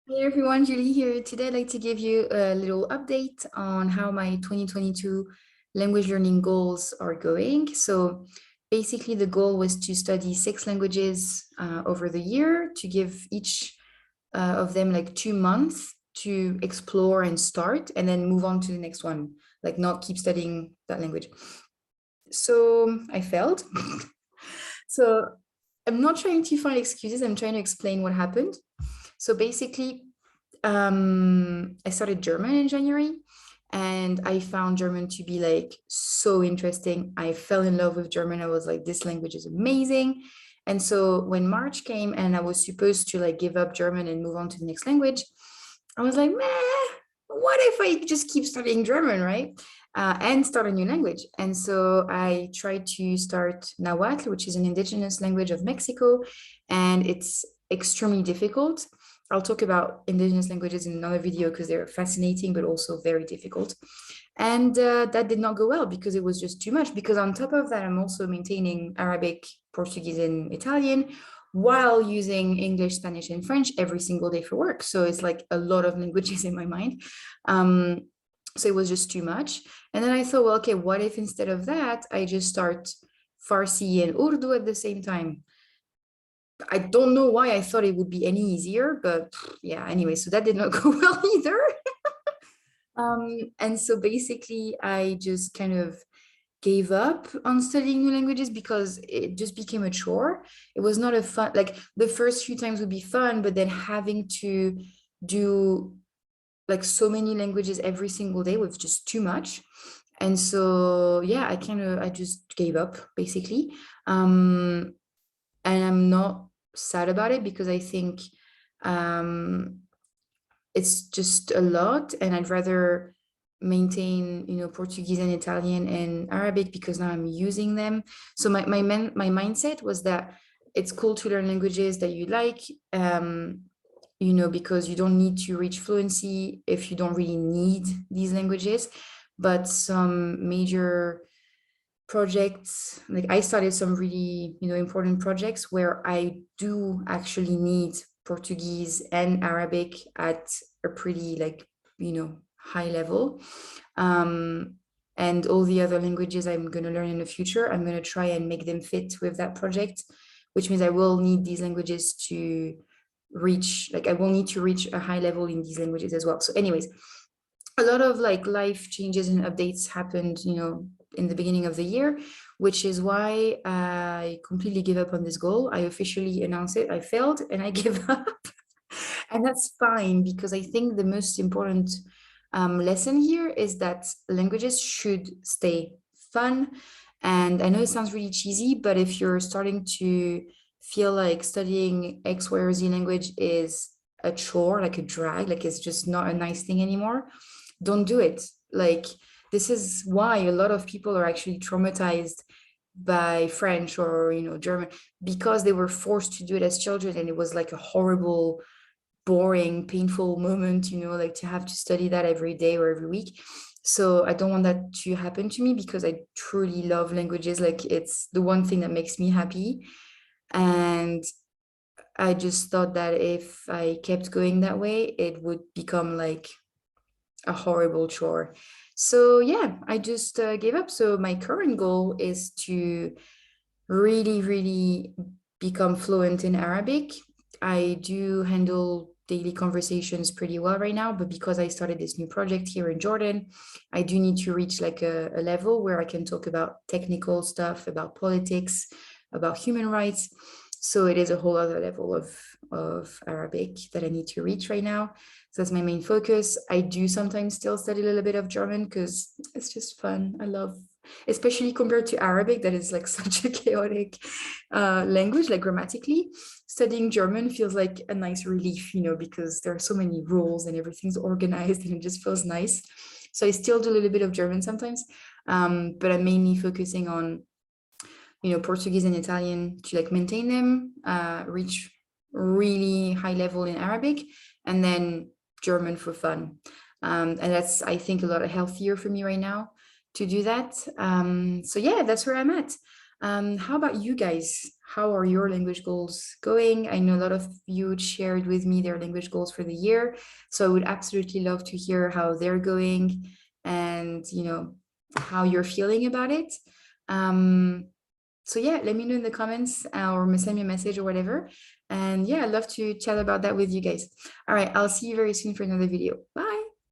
Hey everyone, Julie here. Today I'd like to give you a little update on how my 2022 language learning goals are going. So basically the goal was to study six languages over the year, to give each of them like 2 months to explore and start, and then move on to the next one, like not keep studying that language. So I failed. So I'm not trying to find excuses, I'm trying to explain what happened. So basically, I started German in January and I found German to be like so interesting. I fell in love with German. I was like, this language is amazing. And so when March came and I was supposed to like give up German and move on to the next language, I was like, meh, what if I just keep studying German, right? And start a new language. And so I tried to start Nahuatl, which is an indigenous language of Mexico, and it's extremely difficult. I'll talk about indigenous languages in another video because they're fascinating, but also very difficult. And that did not go well because it was just too much. Because on top of that, I'm also maintaining Arabic, Portuguese, and Italian while using English, Spanish, and French every single day for work. So it's like a lot of languages in my mind. So it was just too much. And then I thought, well, okay, what if instead of that, I just start Farsi and Urdu at the same time? I don't know why I thought it would be any easier, but yeah, anyway, so that did not go well either. And so basically, I just kind of gave up on studying new languages because it just became a chore. It was not a fun, like the first few times would be fun, but then having to do like so many languages every single day was just too much. And so, yeah, I just gave up basically. Um, and I'm not sad about it because I think um, it's just a lot, and I'd rather maintain, Portuguese and Italian and Arabic because now I'm using them. So my mindset was that it's cool to learn languages that you like, because you don't need to reach fluency if you don't really need these languages. But some major projects, like I started some really, important projects where I do actually need Portuguese and Arabic at a pretty like, high level. Um, and all the other languages I'm going to learn in the future, I'm going to try and make them fit with that project, which means I will need these languages to reach, like I will need to reach a high level in these languages as well. So anyways, a lot of like life changes and updates happened, in the beginning of the year, which is why I completely gave up on this goal. I officially announced it. I failed and I give up. And that's fine because I think the most important lesson here is that languages should stay fun. And I know it sounds really cheesy, but if you're starting to feel like studying X, Y, or Z language is a chore, like a drag, like it's just not a nice thing anymore, don't do it. Like, this is why a lot of people are actually traumatized by French or, German, because they were forced to do it as children and it was like a horrible, boring, painful moment, like to have to study that every day or every week. So I don't want that to happen to me because I truly love languages. Like, it's the one thing that makes me happy. And I just thought that if I kept going that way, it would become like a horrible chore. So yeah, I just gave up. So my current goal is to really, really become fluent in Arabic. I do handle daily conversations pretty well right now, but because I started this new project here in Jordan, I do need to reach like a level where I can talk about technical stuff, about politics, about human rights. So it is a whole other level of Arabic that I need to reach right now. So that's my main focus. I do sometimes still study a little bit of German because it's just fun. I love, especially compared to Arabic, that is like such a chaotic language, like grammatically. Studying German feels like a nice relief, because there are so many rules and everything's organized and it just feels nice. So I still do a little bit of German sometimes, but I'm mainly focusing on, Portuguese and Italian to like maintain them, reach really high level in Arabic, and then German for fun. And that's, I think, a lot healthier for me right now to do that. So yeah, that's where I'm at. How about you guys? How are your language goals going? I know a lot of you shared with me their language goals for the year. So I would absolutely love to hear how they're going and, you know, how you're feeling about it. So yeah, let me know in the comments or send me a message or whatever. And yeah, I'd love to chat about that with you guys. All right, I'll see you very soon for another video. Bye.